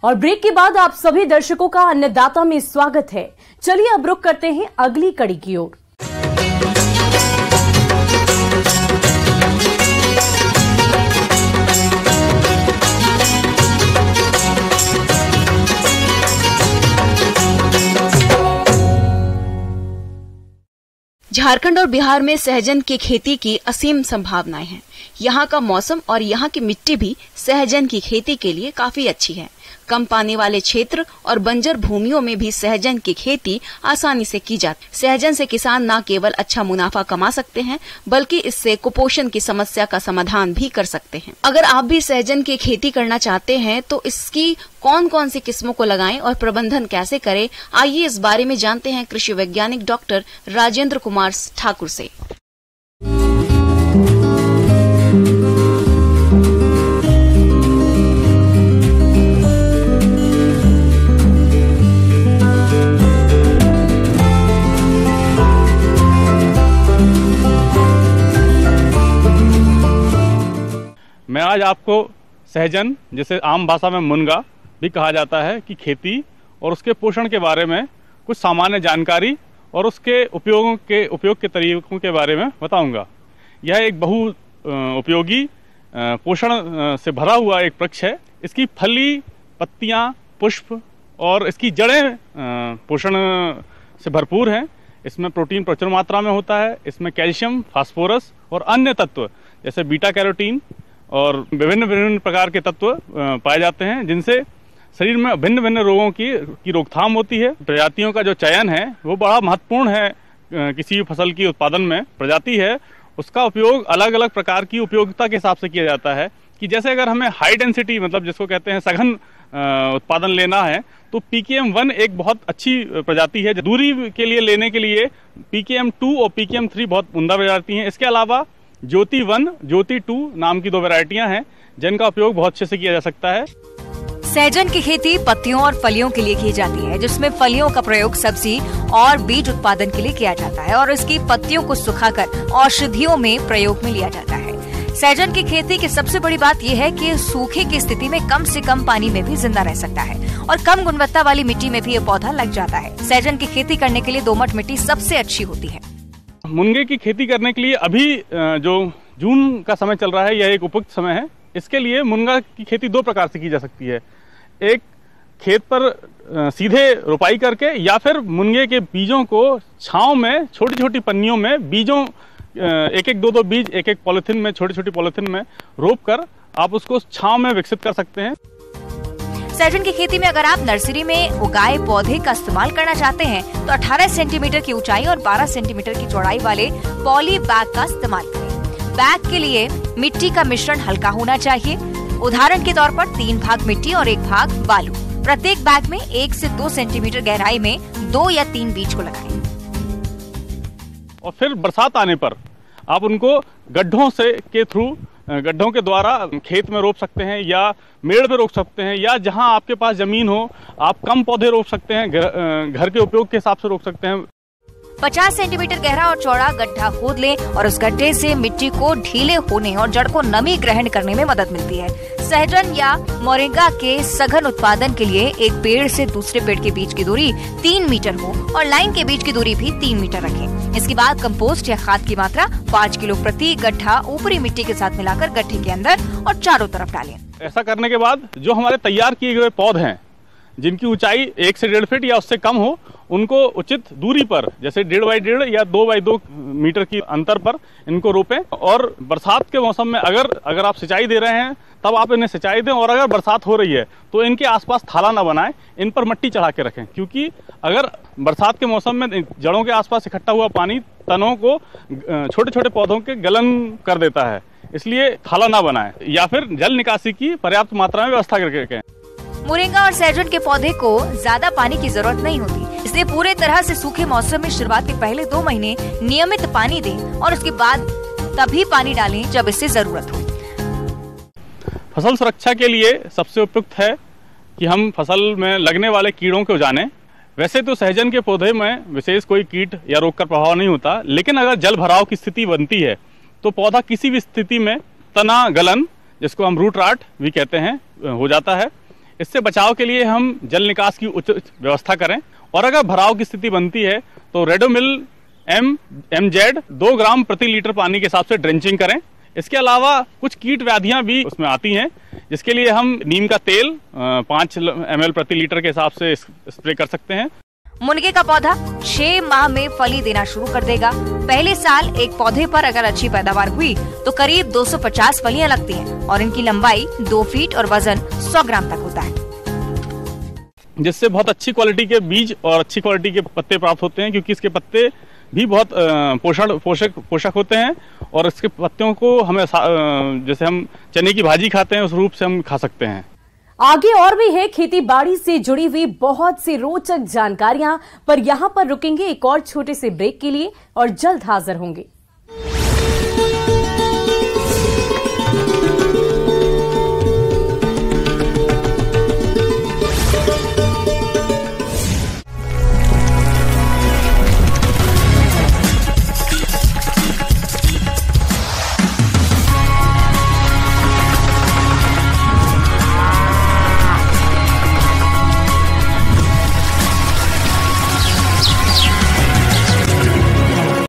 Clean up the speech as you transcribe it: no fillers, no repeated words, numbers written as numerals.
और ब्रेक के बाद आप सभी दर्शकों का अन्नदाता में स्वागत है। चलिए अब रुक करते हैं अगली कड़ी की ओर। झारखंड और बिहार में सहजन की खेती की असीम संभावनाएं हैं। यहाँ का मौसम और यहाँ की मिट्टी भी सहजन की खेती के लिए काफी अच्छी है। कम पानी वाले क्षेत्र और बंजर भूमियों में भी सहजन की खेती आसानी से की जाती है। सहजन से किसान न केवल अच्छा मुनाफा कमा सकते हैं, बल्कि इससे कुपोषण की समस्या का समाधान भी कर सकते हैं। अगर आप भी सहजन की खेती करना चाहते हैं तो इसकी कौन कौन सी किस्मों को लगाएं और प्रबंधन कैसे करें, आइए इस बारे में जानते हैं कृषि वैज्ञानिक डॉक्टर राजेंद्र कुमार ठाकुर से। मैं आज आपको सहजन, जिसे आम भाषा में मुनगा भी कहा जाता है, की खेती और उसके पोषण के बारे में कुछ सामान्य जानकारी और उसके उपयोग के तरीकों के बारे में बताऊंगा। यह एक बहु उपयोगी पोषण से भरा हुआ एक वृक्ष है। इसकी फली, पत्तियां, पुष्प और इसकी जड़ें पोषण से भरपूर हैं। इसमें प्रोटीन प्रचुर मात्रा में होता है। इसमें कैल्शियम, फास्फोरस और अन्य तत्व जैसे बीटा कैरोटीन और विभिन्न प्रकार के तत्व पाए जाते हैं, जिनसे शरीर में भिन्न भिन्न रोगों की रोकथाम होती है। प्रजातियों का जो चयन है वो बड़ा महत्वपूर्ण है। किसी भी फसल की उत्पादन में प्रजाति है, उसका उपयोग अलग अलग प्रकार की उपयोगिता के हिसाब से किया जाता है। कि जैसे अगर हमें हाई डेंसिटी, मतलब जिसको कहते हैं सघन उत्पादन लेना है, तो PKM1 एक बहुत अच्छी प्रजाति है। दूरी के लिए लेने के लिए PKM2 और PKM3 बहुत उम्दा प्रजाति हैं। इसके अलावा ज्योति 1, ज्योति 2 नाम की 2 वैरायटियां हैं, जिनका उपयोग बहुत अच्छे से किया जा सकता है। सहजन की खेती पत्तियों और फलियों के लिए की जाती है, जिसमें फलियों का प्रयोग सब्जी और बीज उत्पादन के लिए किया जाता है और इसकी पत्तियों को सुखाकर औषधियों में प्रयोग में लिया जाता है। सहजन की खेती की सबसे बड़ी बात यह है कि सूखे की स्थिति में कम से कम पानी में भी जिंदा रह सकता है और कम गुणवत्ता वाली मिट्टी में भी ये पौधा लग जाता है। सहजन की खेती करने के लिए दोमट मिट्टी सबसे अच्छी होती है। मुनगे की खेती करने के लिए अभी जो जून का समय चल रहा है, यह एक उपयुक्त समय है। इसके लिए मुनगा की खेती 2 प्रकार से की जा सकती है। एक, खेत पर सीधे रोपाई करके, या फिर मुनगे के बीजों को छांव में छोटी छोटी पन्नियों में बीजों एक 2 बीज एक पॉलिथीन में, छोटी छोटी पॉलिथीन में रोप कर आप उसको छांव में विकसित कर सकते हैं। सहजन की खेती में अगर आप नर्सरी में उगाए पौधे का इस्तेमाल करना चाहते हैं तो 18 सेंटीमीटर की ऊंचाई और 12 सेंटीमीटर की चौड़ाई वाले पॉली बैग का इस्तेमाल करें। बैग के लिए मिट्टी का मिश्रण हल्का होना चाहिए। उदाहरण के तौर पर 3 भाग मिट्टी और 1 भाग बालू। प्रत्येक बैग में 1 से 2 सेंटीमीटर गहराई में 2 या 3 बीज को लगाएं। और फिर बरसात आने पर आप उनको गड्ढों के द्वारा खेत में रोप सकते हैं, या मेड़ पे रोप सकते हैं, या जहां आपके पास जमीन हो आप कम पौधे रोप सकते हैं, घर के उपयोग के हिसाब से रोप सकते हैं। 50 सेंटीमीटर गहरा और चौड़ा गड्ढा खोद लें और उस गड्ढे से मिट्टी को ढीले होने और जड़ को नमी ग्रहण करने में मदद मिलती है। सहजन या मोरिंगा के सघन उत्पादन के लिए एक पेड़ से दूसरे पेड़ के बीच की दूरी 3 मीटर हो और लाइन के बीच की दूरी भी 3 मीटर रखें। इसके बाद कंपोस्ट या खाद की मात्रा 5 किलो प्रति गड्ढा ऊपरी मिट्टी के साथ मिलाकर गड्ढे के अंदर और चारों तरफ डालें। ऐसा करने के बाद जो हमारे तैयार किए गए पौधे हैं, जिनकी ऊंचाई 1 से 1.5 फीट या उससे कम हो, उनको उचित दूरी पर, जैसे 1.5 बाई 1.5 या 2 बाई 2 मीटर की अंतर पर इनको रोपें। और बरसात के मौसम में अगर आप सिंचाई दे रहे हैं तब आप इन्हें सिंचाई दें, और अगर बरसात हो रही है तो इनके आसपास थाला ना बनाएं, इन पर मिट्टी चढ़ा के रखें, क्योंकि अगर बरसात के मौसम में जड़ों के आसपास इकट्ठा हुआ पानी तनों को, छोटे छोटे पौधों के गलन कर देता है, इसलिए थाला ना बनाएं, या फिर जल निकासी की पर्याप्त मात्रा में व्यवस्था करके रखें। मोरिंगा और सहजन के पौधे को ज्यादा पानी की जरूरत नहीं होती, इसलिए पूरे तरह से सूखे मौसम में शुरुआत के पहले 2 महीने नियमित पानी दें और उसके बाद तभी पानी डालें जब इससे जरूरत हो। फसल सुरक्षा के लिए सबसे उपयुक्त है कि हम फसल में लगने वाले कीड़ों को जानें। वैसे तो सहजन के पौधे में विशेष कोई कीट या रोग का प्रभाव नहीं होता, लेकिन अगर जल भराव की स्थिति बनती है तो पौधा किसी भी स्थिति में तना गलन, जिसको हम रूट राट भी कहते हैं, हो जाता है। इससे बचाव के लिए हम जल निकास की उचित व्यवस्था करें और अगर भराव की स्थिति बनती है तो रेडोमिल MZ 2 ग्राम प्रति लीटर पानी के हिसाब से ड्रेंचिंग करें। इसके अलावा कुछ कीट व्याधियां भी उसमें आती हैं, जिसके लिए हम नीम का तेल 5 ml प्रति लीटर के हिसाब से स्प्रे कर सकते हैं। मुनगे का पौधा 6 माह में फली देना शुरू कर देगा। पहले साल एक पौधे पर अगर अच्छी पैदावार हुई तो करीब 250 फलियां लगती हैं और इनकी लंबाई 2 फीट और वजन 100 ग्राम तक होता है, जिससे बहुत अच्छी क्वालिटी के बीज और अच्छी क्वालिटी के पत्ते प्राप्त होते हैं, क्योंकि इसके पत्ते भी बहुत पोषक होते हैं और इसके पत्तों को हमें जैसे हम चने की भाजी खाते हैं उस रूप से हम खा सकते हैं। आगे और भी है खेती बाड़ी से जुड़ी हुई बहुत सी रोचक जानकारियां, पर यहां पर रुकेंगे एक और छोटे से ब्रेक के लिए और जल्द हाजिर होंगे।